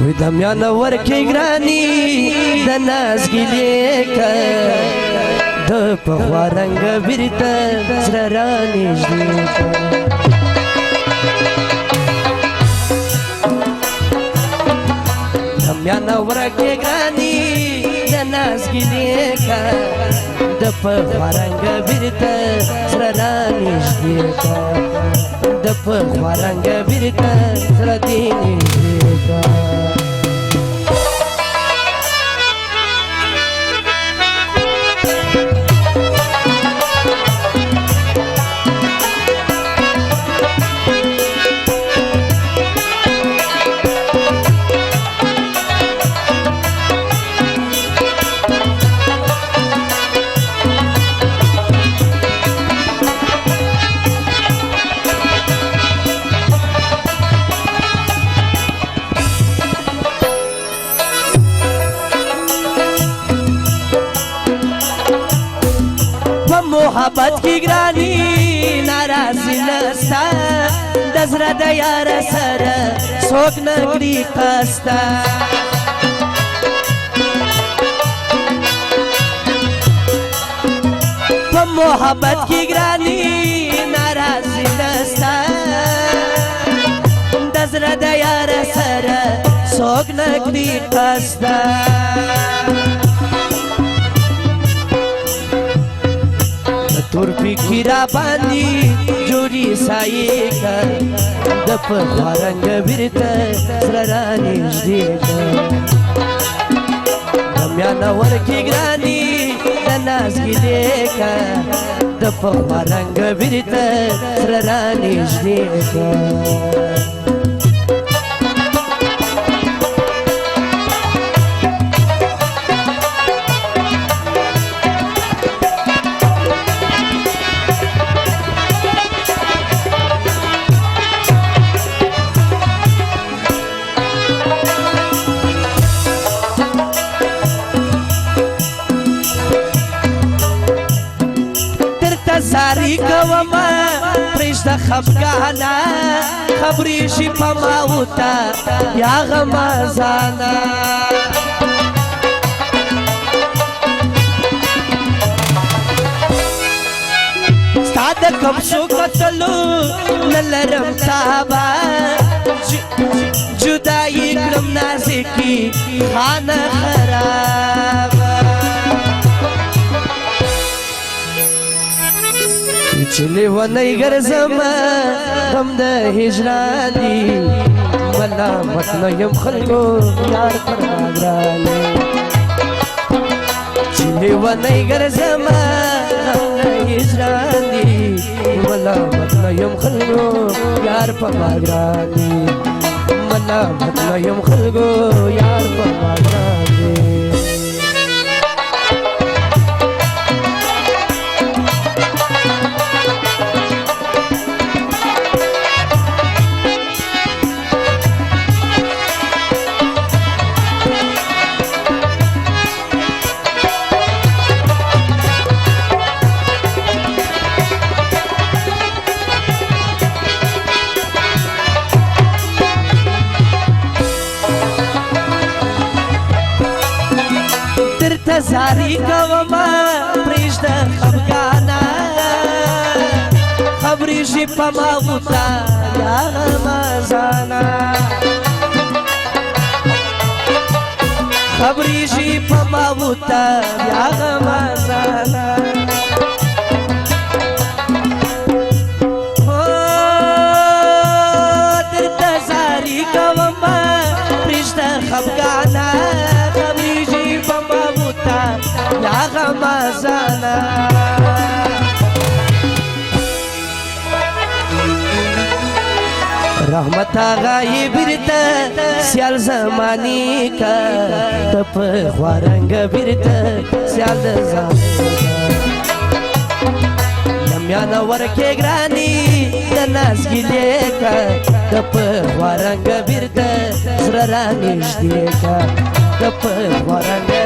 ودميان وركي گراني د ناز گلي کا د پخوا رنگ بیرته زړه رانږدې کا دميان وركي گراني د ناز گلي کا د پخوا رنگ بیرته زړه رانږدې کا د پخوا رنگ بیرته زړه دې نږدې کا محبت کی گرانی ناراضی نستا د زړه د یار سره څوک نه کړي قستا په محبت کی گرانی ناراضی نستا د زړه د یار سره څوک نه کړي قستا تور پی را باندې جوړي سایه کا د پخوا رنګ بیرته زړه رانږدې کا دميان ورکي ګراني د ناز ګلې کا د پخوا رنګ بیرته زړه رانږدې کا ساری کوما پرشت خفگانا خبری شی پا ماوتا یا غمازانا ستاد کم شو قتلو نلرم تابا جدائی کرم نازکی خانه خرابا چلی ونی گرزم غم د هجران دی ملامت نیم خلکو یار پر ناگرانی چلی ونی گرزم غم د هجران دی ملامت نیم خلکو یار پر ناگرانی ملامت نیم خلکو یار پر ناگرانی زاری کوما پرشت خفگانا خبری شی پا ماوتا یا غمازانا خبری شی پا ماوتا یا غمازانا درتا زاری کوما پرشت خفگانا یا غمازانا رحمت آغای بیرته سیال زمانی کا تپ خوارنگ بیرته سیال زمانی دميان ورکي گرانی د ناز گلې کا تپ خوارنگ بیرته زړه رانږدې کا تپ خوارنگ